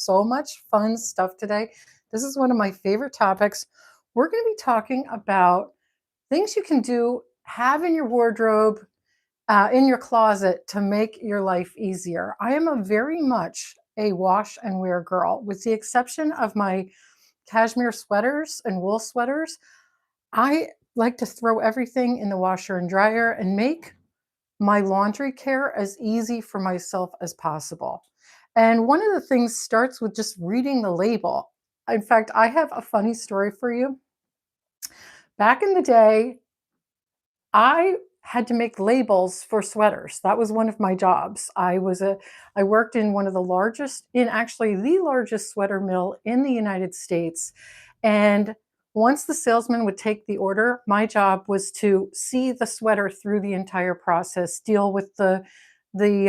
so much fun stuff today. This is one of my favorite topics. We're going to be talking about things you can do, have in your wardrobe, in your closet to make your life easier. I am a very much a wash and wear girl, with the exception of my cashmere sweaters and wool sweaters. I like to throw everything in the washer and dryer and make my laundry care as easy for myself as possible. And one of the things starts with just reading the label. In fact, I have a funny story for you. Back in the day, I had to make labels for sweaters. That was one of my jobs. I worked in one of the largest, in actually the largest sweater mill in the United States. And once the salesman would take the order, my job was to see the sweater through the entire process, deal with the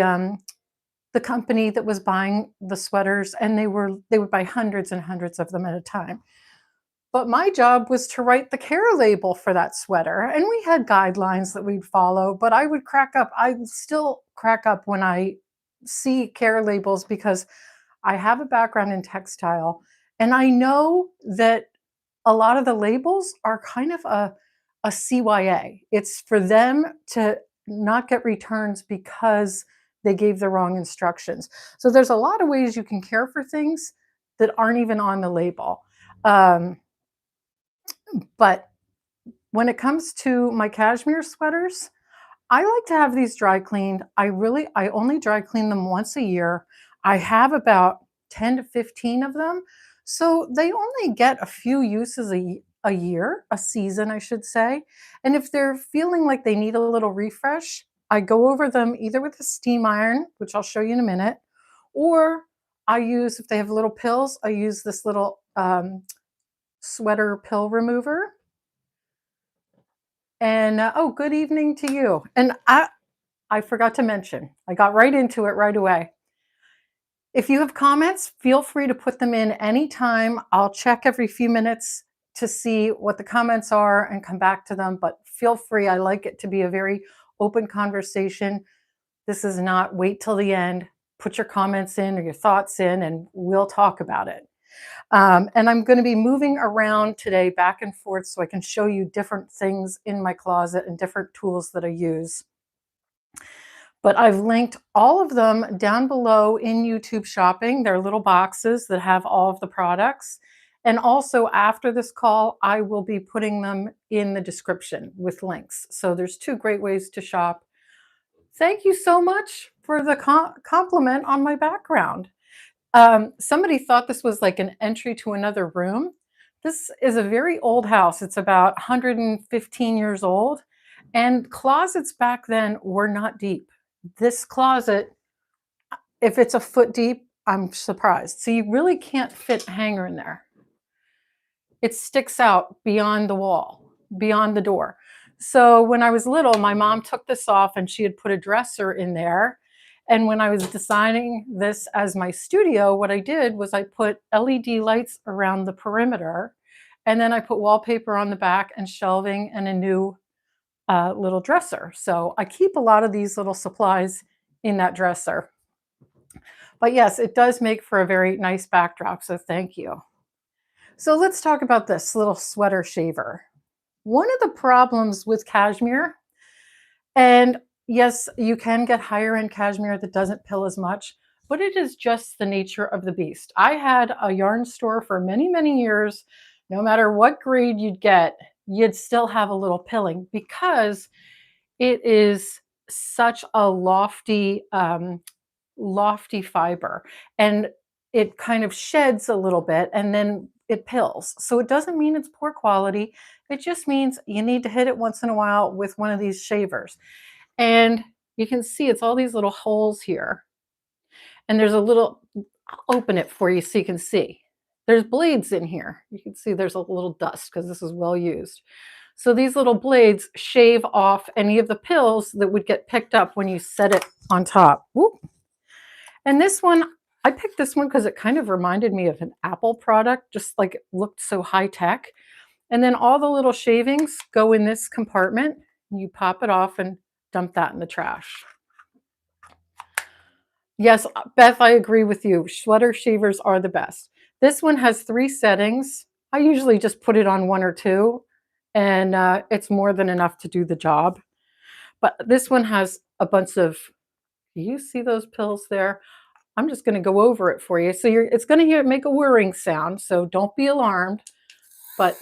um, the company that was buying the sweaters, and they would buy hundreds and hundreds of them at a time. But my job was to write the care label for that sweater. And we had guidelines that we'd follow, but I would crack up. I still crack up when I see care labels because I have a background in textile. And I know that a lot of the labels are kind of a CYA. It's for them to not get returns because they gave the wrong instructions. So there's a lot of ways you can care for things that aren't even on the label. Um, but when it comes to my cashmere sweaters, I like to have these dry cleaned. I only dry clean them once a year. I have about 10 to 15 of them. So they only get a few uses a year, a season, I should say. And if they're feeling like they need a little refresh, I go over them either with a steam iron, which I'll show you in a minute, or I use, if they have little pills, I use this little sweater pill remover. And oh, good evening to you. And I forgot to mention, I got right into it right away. If you have comments, feel free to put them in anytime. I'll check every few minutes to see what the comments are and come back to them. But feel free. I like it to be a very open conversation. This is not wait till the end. Put your comments in or your thoughts in, and we'll talk about it. And I'm going to be moving around today back and forth so I can show you different things in my closet and different tools that I use. But I've linked all of them down below in YouTube Shopping. They're little boxes that have all of the products. And also after this call, I will be putting them in the description with links. So there's two great ways to shop. Thank you so much for the compliment on my background. Somebody thought this was like an entry to another room. This is a very old house. It's about 115 years old. And closets back then were not deep. This closet, if it's a foot deep, I'm surprised. So you really can't fit a hanger in there. It sticks out beyond the wall, beyond the door. So when I was little, my mom took this off and she had put a dresser in there. And when I was designing this as my studio, what I did was I put LED lights around the perimeter, and then I put wallpaper on the back and shelving and a new little dresser. So I keep a lot of these little supplies in that dresser. But yes, it does make for a very nice backdrop, so thank you. So let's talk about this little sweater shaver. One of the problems with cashmere, and yes, you can get higher end cashmere that doesn't pill as much, but it is just the nature of the beast. I had a yarn store for many, many years. No matter what grade you'd get, you'd still have a little pilling because it is such a lofty fiber, and it kind of sheds a little bit and then it pills. So it doesn't mean it's poor quality. It just means you need to hit it once in a while with one of these shavers. And you can see it's all these little holes here. And there's a little, I'll open it for you so you can see. There's blades in here. You can see there's a little dust because this is well used. So these little blades shave off any of the pills that would get picked up when you set it on top. Whoop. And this one, I picked this one because it kind of reminded me of an Apple product, just like it looked so high tech. And then all the little shavings go in this compartment. And you pop it off and dump that in the trash. Yes, Beth, I agree with you. Sweater shavers are the best. This one has 3 settings. I usually just put it on 1 or 2, and, it's more than enough to do the job. But this one has a bunch of, do you see those pills there? I'm just gonna go over it for you. So it's gonna make a whirring sound, so don't be alarmed, but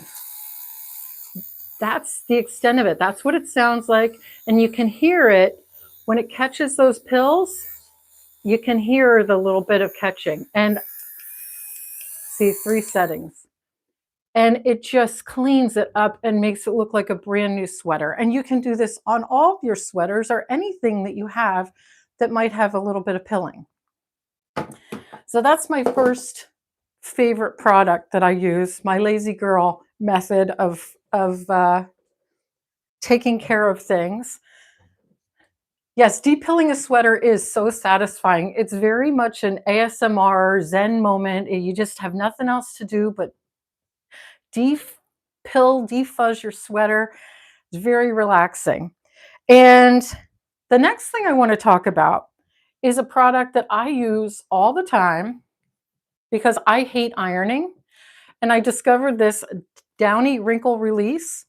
that's the extent of it. That's what it sounds like, and you can hear it when it catches those pills. You can hear the little bit of catching, and see 3 settings. And it just cleans it up and makes it look like a brand new sweater. And you can do this on all of your sweaters or anything that you have that might have a little bit of pilling. So that's my first favorite product that I use, my lazy girl method of taking care of things. Yes, depilling a sweater is so satisfying. It's very much an ASMR Zen moment. You just have nothing else to do but defuzz your sweater. It's very relaxing. And the next thing I want to talk about is a product that I use all the time because I hate ironing. And I discovered this Downy Wrinkle Release,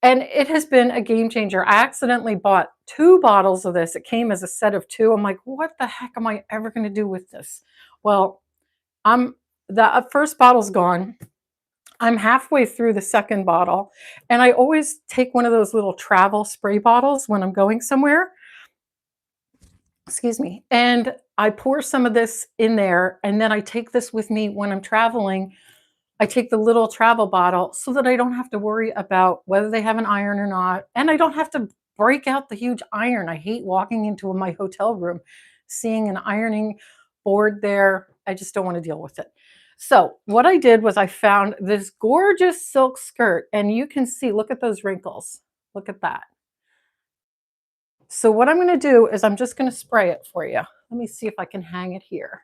and it has been a game changer. I accidentally bought 2 bottles of this. It came as a set of 2. I'm like, what the heck am I ever going to do with this? Well, I'm the first bottle's gone. I'm halfway through the second bottle, and I always take one of those little travel spray bottles when I'm going somewhere. Excuse me. And I pour some of this in there, and then I take this with me when I'm traveling. I take the little travel bottle so that I don't have to worry about whether they have an iron or not, and I don't have to break out the huge iron. I hate walking into my hotel room, seeing an ironing board there. I just don't want to deal with it. So what I did was I found this gorgeous silk skirt, and you can see, look at those wrinkles. Look at that. So what I'm going to do is I'm just going to spray it for you. Let me see if I can hang it here.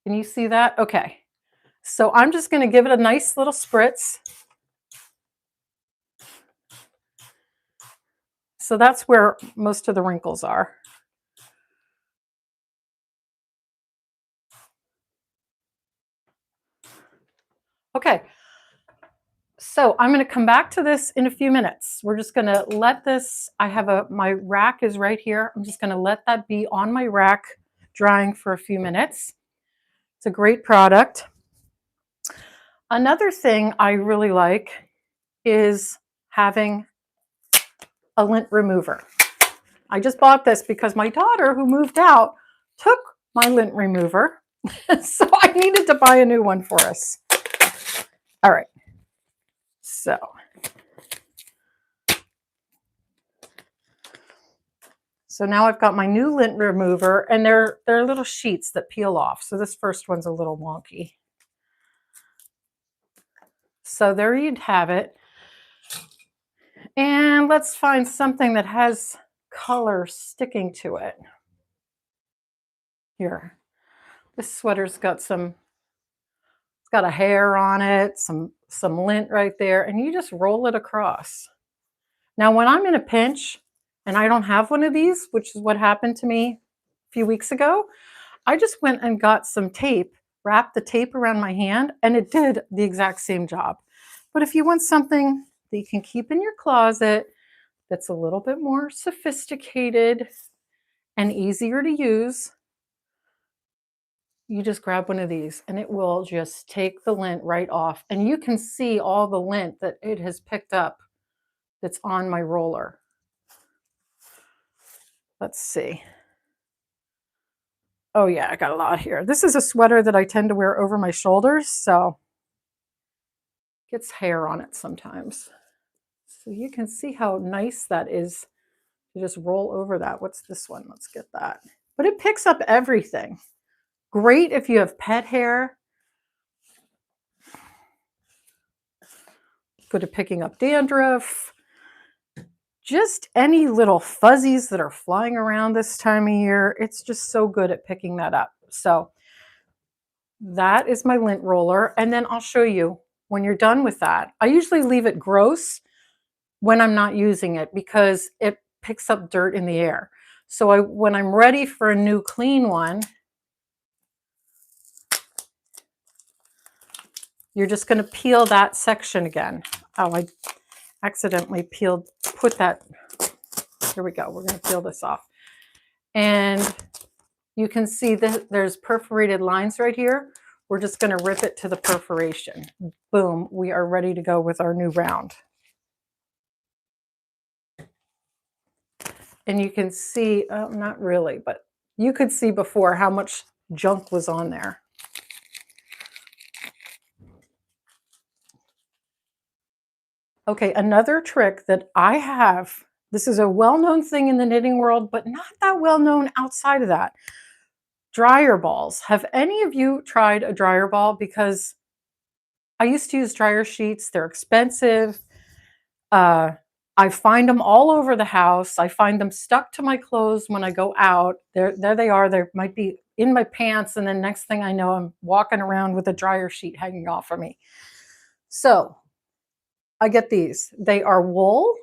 Can you see that? Okay. So I'm just going to give it a nice little spritz. So that's where most of the wrinkles are. Okay. So I'm going to come back to this in a few minutes. We're just going to let this, my rack is right here. I'm just going to let that be on my rack drying for a few minutes. It's a great product. Another thing I really like is having a lint remover. I just bought this because my daughter, who moved out, took my lint remover. So I needed to buy a new one for us. All right. So now I've got my new lint remover, and they're little sheets that peel off. So this first one's a little wonky. So there you'd have it. And let's find something that has color sticking to it. Here. This sweater's got it's got a hair on it, some lint right there, and you just roll it across. Now, when I'm in a pinch and I don't have one of these, which is what happened to me a few weeks ago, I just went and got some tape, wrapped the tape around my hand, and it did the exact same job. But if you want something that you can keep in your closet that's a little bit more sophisticated and easier to use, you just grab one of these and it will just take the lint right off. And you can see all the lint that it has picked up that's on my roller. Let's see. Oh yeah, I got a lot here. This is a sweater that I tend to wear over my shoulders, so it gets hair on it sometimes. So you can see how nice that is to just roll over that. What's this one? Let's get that. But it picks up everything. Great if you have pet hair. Good at picking up dandruff. Just any little fuzzies that are flying around this time of year. It's just so good at picking that up. So that is my lint roller. And then I'll show you when you're done with that. I usually leave it gross when I'm not using it because it picks up dirt in the air. So when I'm ready for a new clean one, you're just going to peel that section again. Oh, I accidentally put that. Here we go. We're going to peel this off. And you can see that there's perforated lines right here. We're just going to rip it to the perforation. Boom, we are ready to go with our new round. And you can see, oh, not really, but you could see before how much junk was on there. Okay, another trick that I have, this is a well-known thing in the knitting world, but not that well-known outside of that. Dryer balls. Have any of you tried a dryer ball? Because I used to use dryer sheets. They're expensive. I find them all over the house. I find them stuck to my clothes when I go out. There they are. They might be in my pants, and then next thing I know, I'm walking around with a dryer sheet hanging off of me. So I get these. They are wool,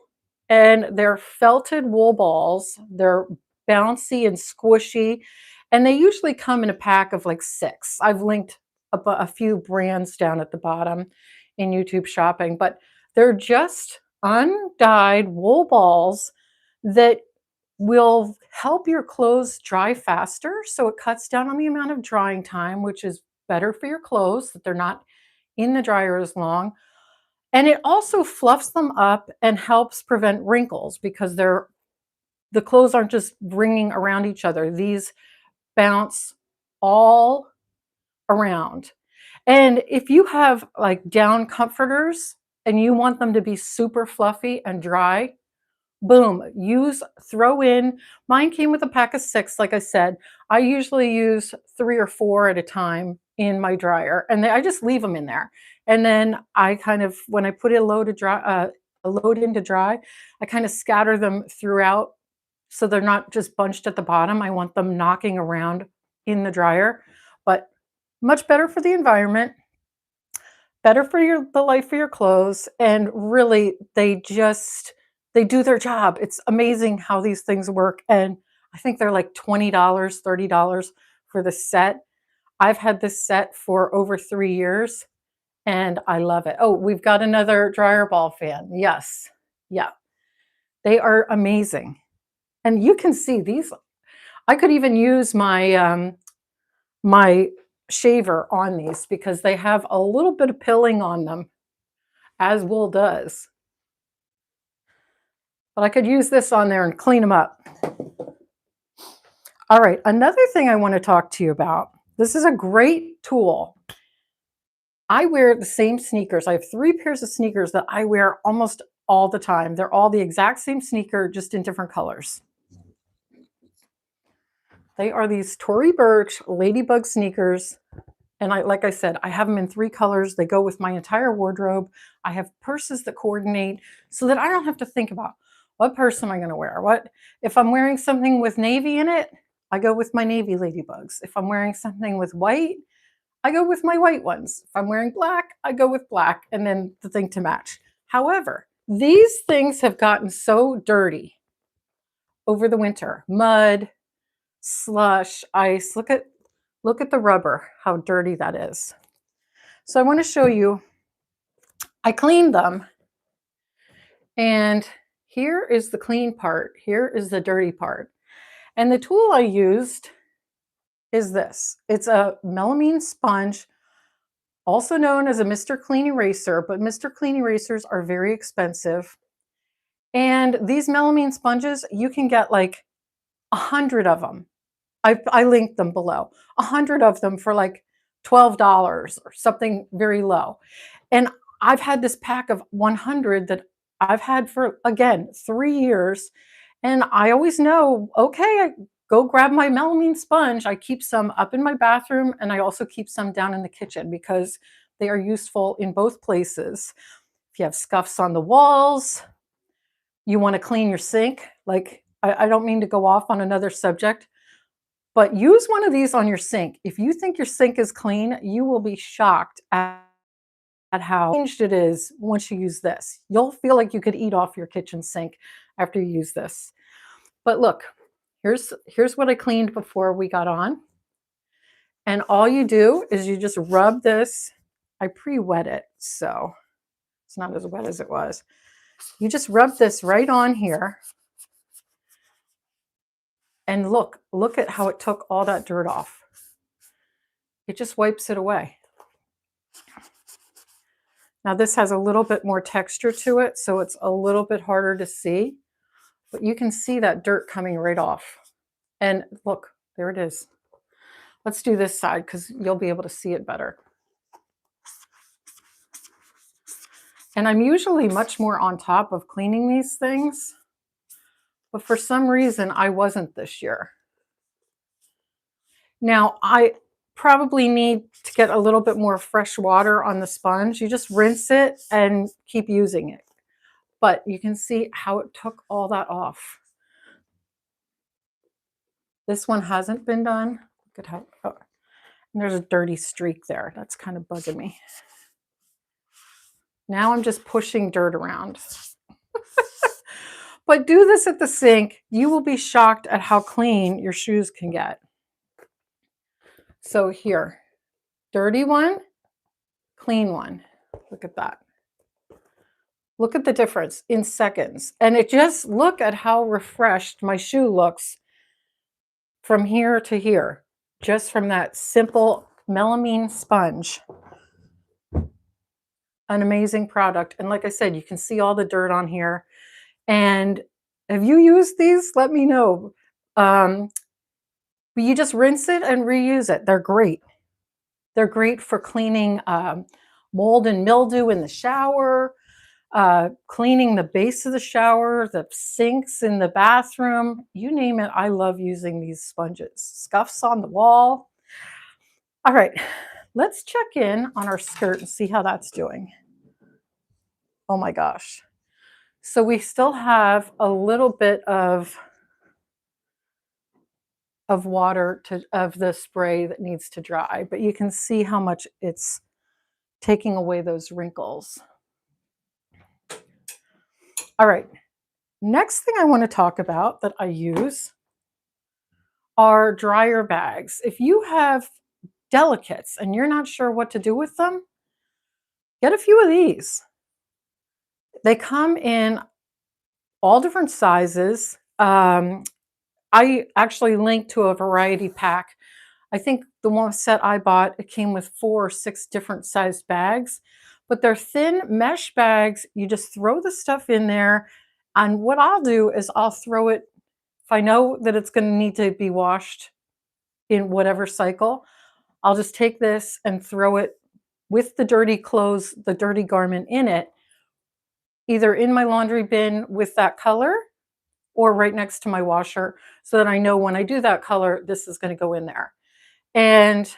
and they're felted wool balls. They're bouncy and squishy, and they usually come in a pack of like 6. I've linked a few brands down at the bottom in YouTube shopping, but they're just undyed wool balls that will help your clothes dry faster. So it cuts down on the amount of drying time, which is better for your clothes, that they're not in the dryer as long. And it also fluffs them up and helps prevent wrinkles because the clothes aren't just wringing around each other. These bounce all around. And if you have like down comforters and you want them to be super fluffy and dry, boom, throw in, mine came with a pack of 6, like I said. I usually use 3 or 4 at a time in my dryer, and I just leave them in there. And then I kind of, when I put a load in to dry, I kind of scatter them throughout so they're not just bunched at the bottom. I want them knocking around in the dryer, but much better for the environment, better for the life of your clothes, and really they do their job. It's amazing how these things work, and I think they're like $20, $30 for the set. I've had this set for over 3 years, and I love it. Oh, we've got another dryer ball fan. Yes. Yeah. They are amazing. And you can see these. I could even use my shaver on these because they have a little bit of pilling on them, as wool does. But I could use this on there and clean them up. All right, another thing I want to talk to you about. This is a great tool. I wear the same sneakers. I have 3 pairs of sneakers that I wear almost all the time. They're all the exact same sneaker, just in different colors. They are these Tory Burch Ladybug sneakers. And like I said, I have them in 3 colors. They go with my entire wardrobe. I have purses that coordinate so that I don't have to think about what purse am I going to wear. If I'm wearing something with navy in it, I go with my navy ladybugs. If I'm wearing something with white, I go with my white ones. If I'm wearing black, I go with black, and then the thing to match. However, these things have gotten so dirty over the winter. Mud, slush, ice. Look at the rubber, how dirty that is. So I want to show you, I cleaned them, and here is the clean part. Here is the dirty part. And the tool I used is this. It's a melamine sponge, also known as a Mr. Clean eraser, but Mr. Clean erasers are very expensive. And these melamine sponges, you can get like 100 of them. I linked them below. 100 of them for like $12 or something very low. And I've had this pack of 100 that I've had for, again, 3 years. And I always know, okay, I go grab my melamine sponge. I keep some up in my bathroom, and I also keep some down in the kitchen because they are useful in both places. If you have scuffs on the walls, you want to clean your sink. Like, I don't mean to go off on another subject, but use one of these on your sink. If you think your sink is clean, you will be shocked at how changed it is once you use this. You'll feel like you could eat off your kitchen sink after you use this. But look, here's what I cleaned before we got on. And all you do is you just rub this. I pre-wet it, so it's not as wet as it was. You just rub this right on here. And look at how it took all that dirt off. It just wipes it away. Now this has a little bit more texture to it, so it's a little bit harder to see, but you can see that dirt coming right off. And look, there it is. Let's do this side because you'll be able to see it better. And I'm usually much more on top of cleaning these things, but for some reason I wasn't this year. Now I probably need to get a little bit more fresh water on the sponge. You just rinse it and keep using it. But you can see how it took all that off. This one hasn't been done. Look at how, oh, and there's a dirty streak there. That's kind of bugging me. Now I'm just pushing dirt around. But do this at the sink. You will be shocked at how clean your shoes can get. So here, dirty one, clean one. Look at that. Look at the difference in seconds. And it just, look at how refreshed my shoe looks from here to here, just from that simple melamine sponge. An amazing product. And like I said, you can see all the dirt on here. And have you used these? Let me know. But you just rinse it and reuse it. They're great. They're great for cleaning mold and mildew in the shower, cleaning the base of the shower, the sinks in the bathroom, you name it. I love using these sponges. Scuffs on the wall. All right, let's check in on our skirt and see how that's doing. Oh my gosh. So we still have a little bit of water of the spray that needs to dry, but you can see how much it's taking away those wrinkles. All right, next thing I want to talk about that I use are dryer bags. If you have delicates and you're not sure what to do with them, get a few of these. They come in all different sizes. I actually linked to a variety pack. I think the one set I bought, it came with 4 or 6 different sized bags, but they're thin mesh bags. You just throw the stuff in there. And what I'll do is I'll throw it, if I know that it's going to need to be washed in whatever cycle, I'll just take this and throw it with the dirty clothes, the dirty garment in it, either in my laundry bin with that color or right next to my washer, so that I know when I do that color, this is going to go in there. And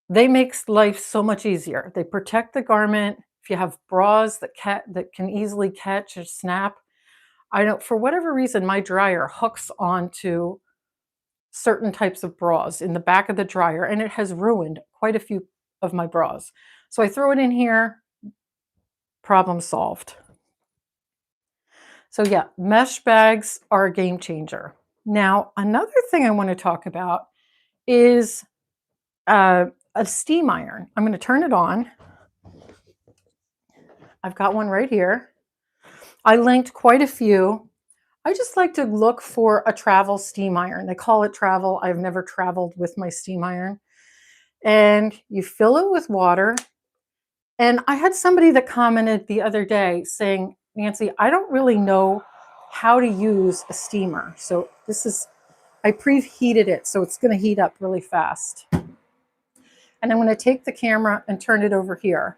they make life so much easier. They protect the garment. If you have bras that can easily catch or snap, I know for whatever reason, my dryer hooks onto certain types of bras in the back of the dryer, and it has ruined quite a few of my bras. So I throw it in here, problem solved. So yeah, mesh bags are a game changer. Now, another thing I want to talk about is a steam iron. I'm going to turn it on. I've got one right here. I linked quite a few. I just like to look for a travel steam iron. They call it travel. I've never traveled with my steam iron. And you fill it with water. And I had somebody that commented the other day saying, Nancy, I don't really know how to use a steamer. So I preheated it, so it's going to heat up really fast. And I'm going to take the camera and turn it over here.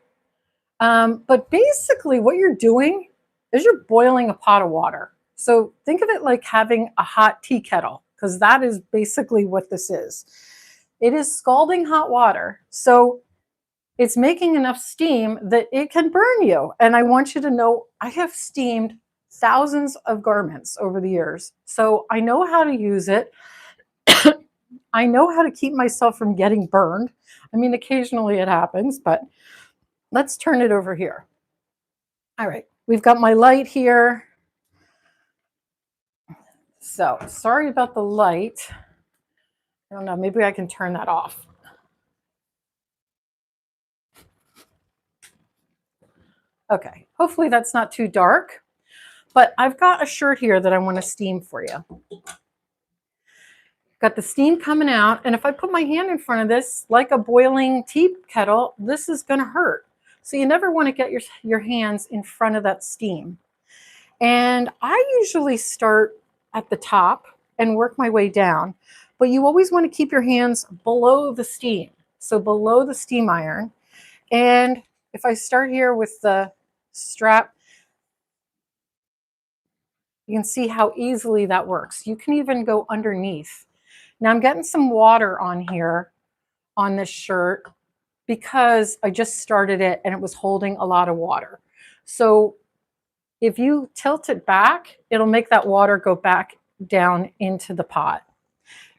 But basically what you're doing is you're boiling a pot of water. So think of it like having a hot tea kettle, because that is basically what this is. It is scalding hot water. So it's making enough steam that it can burn you. And I want you to know, I have steamed thousands of garments over the years. So I know how to use it. I know how to keep myself from getting burned. I mean, occasionally it happens, but let's turn it over here. All right, we've got my light here. So sorry about the light. I don't know, maybe I can turn that off. Okay, hopefully that's not too dark, but I've got a shirt here that I want to steam for you. Got the steam coming out, and if I put my hand in front of this, like a boiling tea kettle, this is going to hurt. So you never want to get your hands in front of that steam. And I usually start at the top and work my way down, but you always want to keep your hands below the steam, so below the steam iron. And if I start here with the strap, you can see how easily that works. You can even go underneath. Now I'm getting some water on here on this shirt because I just started it and it was holding a lot of water. So if you tilt it back, it'll make that water go back down into the pot.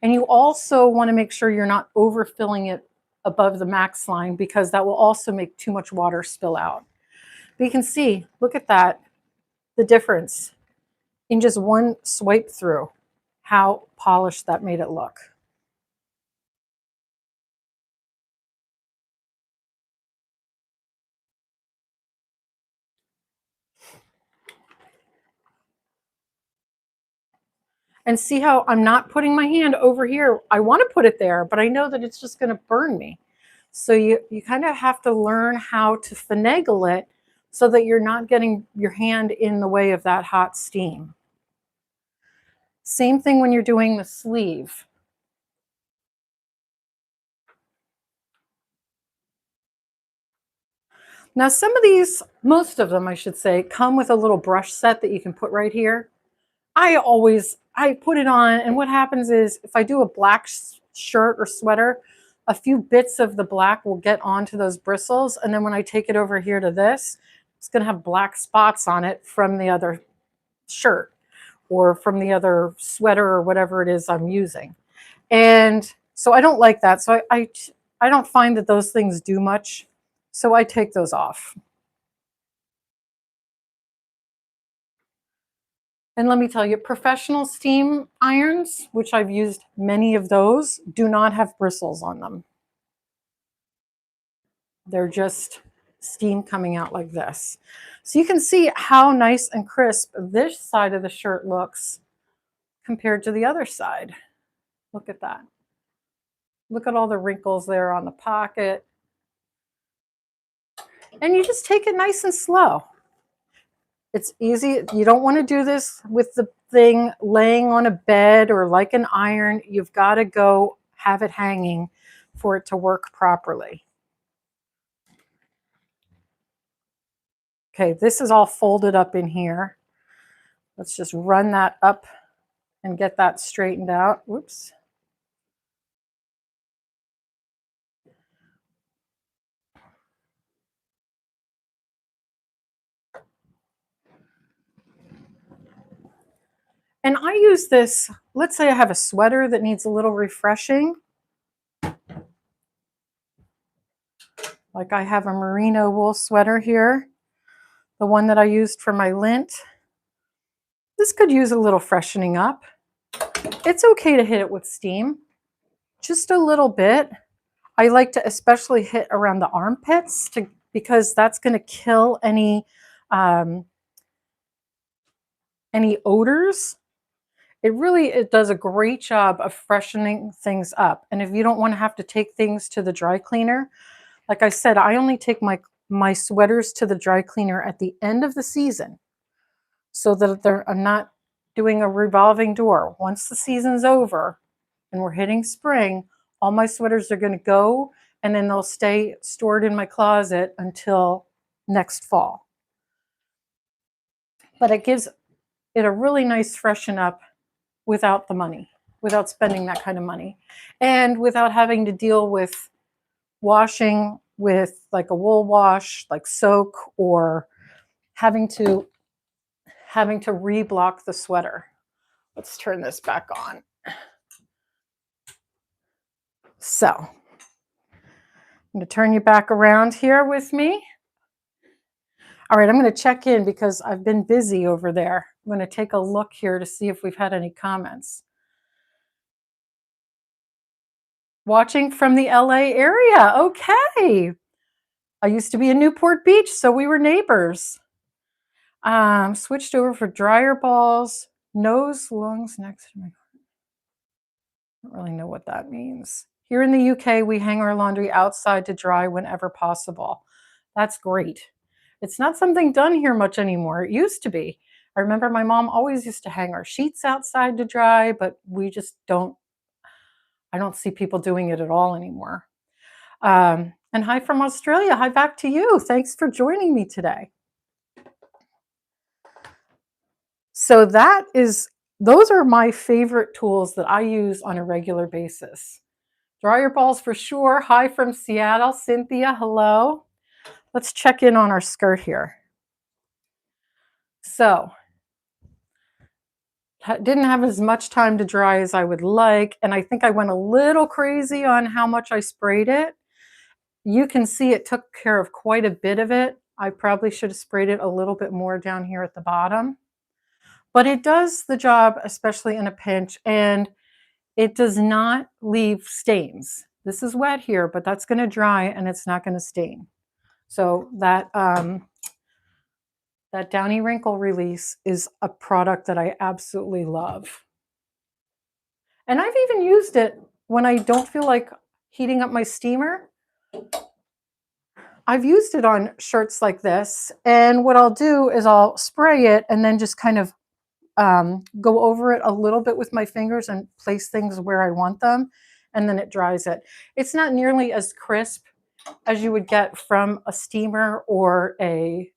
And you also want to make sure you're not overfilling it above the max line, because that will also make too much water spill out. But you can see, look at that, the difference in just one swipe through, how polished that made it look. And see how I'm not putting my hand over here. I want to put it there, but I know that it's just going to burn me. So you kind of have to learn how to finagle it so that you're not getting your hand in the way of that hot steam. Same thing when you're doing the sleeve. Now some of these, most of them I should say, come with a little brush set that you can put right here. I put it on, and what happens is if I do a black shirt or sweater, a few bits of the black will get onto those bristles, and then when I take it over here to this, it's going to have black spots on it from the other shirt or from the other sweater or whatever it is I'm using. And so I don't like that. So I don't find that those things do much. So I take those off. And let me tell you, professional steam irons, which I've used many of those, do not have bristles on them. They're just steam coming out like this. So you can see how nice and crisp this side of the shirt looks compared to the other side. Look at that. Look at all the wrinkles there on the pocket. And you just take it nice and slow. It's easy. You don't want to do this with the thing laying on a bed or like an iron. You've got to go have it hanging for it to work properly. Okay, this is all folded up in here. Let's just run that up and get that straightened out. Whoops. And I use this, let's say I have a sweater that needs a little refreshing. Like I have a merino wool sweater here, the one that I used for my lint. This could use a little freshening up. It's okay to hit it with steam, just a little bit. I like to especially hit around the armpits because that's going to kill any odors. It does a great job of freshening things up. And if you don't want to have to take things to the dry cleaner, like I said, I only take my sweaters to the dry cleaner at the end of the season so that I'm not doing a revolving door. Once the season's over and we're hitting spring, all my sweaters are going to go, and then they'll stay stored in my closet until next fall. But it gives it a really nice freshen up without the money, without spending that kind of money, and without having to deal with washing with like a wool wash, like soak, or having to reblock the sweater. Let's turn this back on. So I'm going to turn you back around here with me. All right, I'm going to check in because I've been busy over there. I'm going to take a look here to see if we've had any comments. Watching from the LA area. Okay. I used to be in Newport Beach, so we were neighbors. Switched over for dryer balls, nose, lungs next to my. I don't really know what that means. Here in the UK, we hang our laundry outside to dry whenever possible. That's great. It's not something done here much anymore. It used to be. I remember my mom always used to hang our sheets outside to dry, but we just don't, I don't see people doing it at all anymore. And hi from Australia. Hi back to you. Thanks for joining me today. So those are my favorite tools that I use on a regular basis. Dryer balls for sure. Hi from Seattle. Cynthia, hello. Let's check in on our skirt here. So, didn't have as much time to dry as I would like, and I think I went a little crazy on how much I sprayed it. You can see it took care of quite a bit of it. I probably should have sprayed it a little bit more down here at the bottom. But it does the job, especially in a pinch, and it does not leave stains. This is wet here, but that's going to dry and it's not going to stain. So that Downy Wrinkle Release is a product that I absolutely love. And I've even used it when I don't feel like heating up my steamer. I've used it on shirts like this. And what I'll do is I'll spray it and then just kind of go over it a little bit with my fingers and place things where I want them. And then it dries it. It's not nearly as crisp as you would get from a steamer or an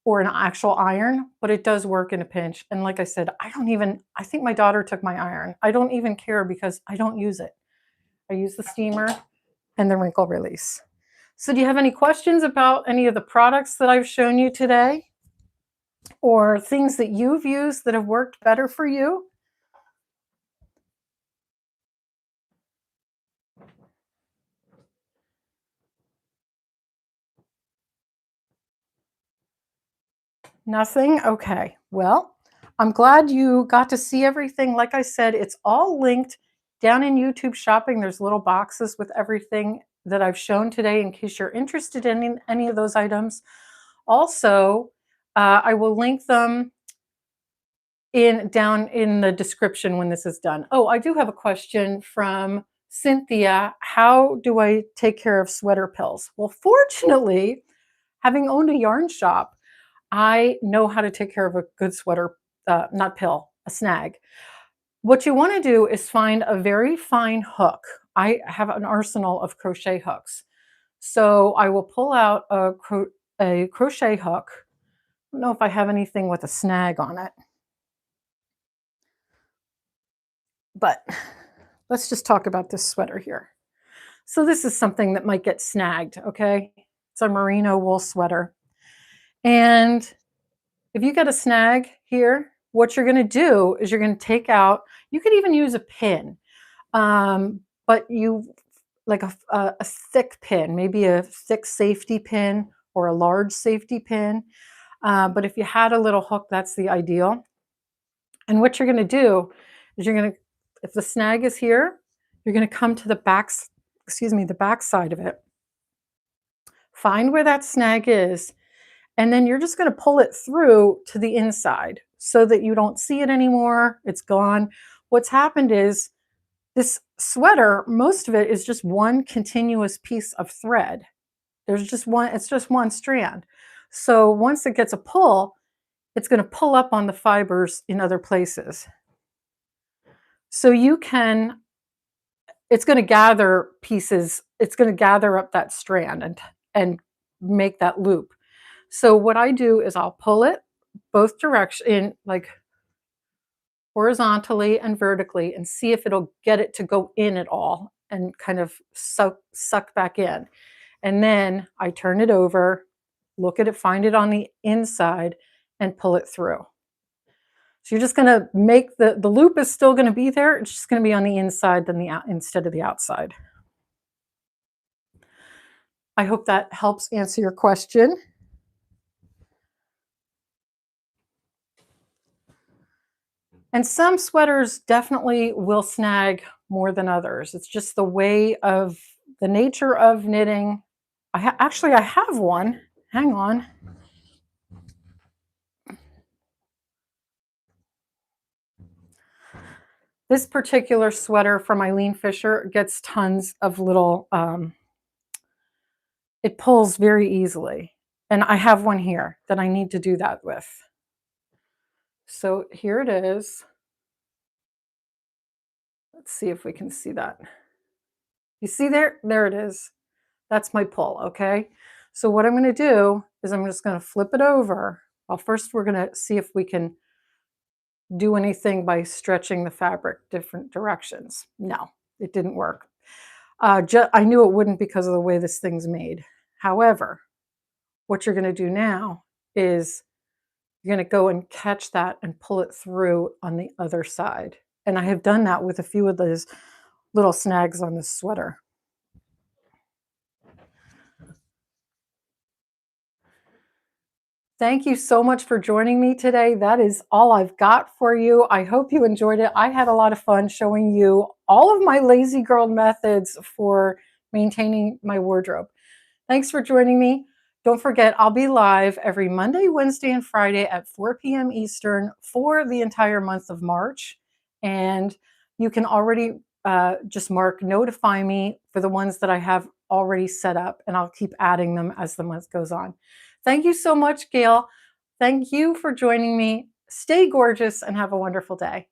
actual iron, but it does work in a pinch. And like I said, I think my daughter took my iron. I don't even care because I don't use it. I use the steamer and the wrinkle release. So do you have any questions about any of the products that I've shown you today? Or things that you've used that have worked better for you? Nothing? Okay. Well, I'm glad you got to see everything. Like I said, it's all linked down in YouTube Shopping. There's little boxes with everything that I've shown today in case you're interested in any of those items. Also, I will link them down in the description when this is done. Oh, I do have a question from Cynthia. How do I take care of sweater pills? Well, fortunately, having owned a yarn shop, I know how to take care of a good sweater, not pill, a snag. What you want to do is find a very fine hook. I have an arsenal of crochet hooks. So I will pull out a crochet hook. I don't know if I have anything with a snag on it. But let's just talk about this sweater here. So this is something that might get snagged, okay? It's a merino wool sweater. And if you get a snag here, what you're going to do is you're going to take out, you could even use a pin, but like a thick pin, maybe a thick safety pin or a large safety pin. But if you had a little hook, that's the ideal. And what you're going to do is if the snag is here, you're going to come to the back side of it. Find where that snag is, and then you're just going to pull it through to the inside so that you don't see it anymore. It's gone. What's happened is this sweater, most of it is just one continuous piece of thread. It's just one strand. So once it gets a pull, it's going to pull up on the fibers in other places. So it's going to gather pieces, it's going to gather up that strand and make that loop. So what I do is I'll pull it both directions, like horizontally and vertically, and see if it'll get it to go in at all and kind of suck back in. And then I turn it over, look at it, find it on the inside, and pull it through. So you're just going to make the loop is still going to be there. It's just going to be on the inside instead of the outside. I hope that helps answer your question. And some sweaters definitely will snag more than others. It's just the way of the nature of knitting. Actually, I have one. Hang on. This particular sweater from Eileen Fisher gets tons of little, it pulls very easily. And I have one here that I need to do that with. So here it is. Let's see if we can see that. You see there? There it is. That's my pull, okay? So what I'm gonna do is I'm just gonna flip it over. Well, first we're gonna see if we can do anything by stretching the fabric different directions. No, it didn't work. I knew it wouldn't because of the way this thing's made. However, what you're gonna do now is you're gonna go and catch that and pull it through on the other side. And I have done that with a few of those little snags on this sweater. Thank you so much for joining me today. That is all I've got for you. I hope you enjoyed it. I had a lot of fun showing you all of my lazy girl methods for maintaining my wardrobe. Thanks for joining me. Don't forget, I'll be live every Monday, Wednesday, and Friday at 4 p.m. Eastern for the entire month of March. And you can already just mark notify me for the ones that I have already set up, and I'll keep adding them as the month goes on. Thank you so much, Gail. Thank you for joining me. Stay gorgeous and have a wonderful day.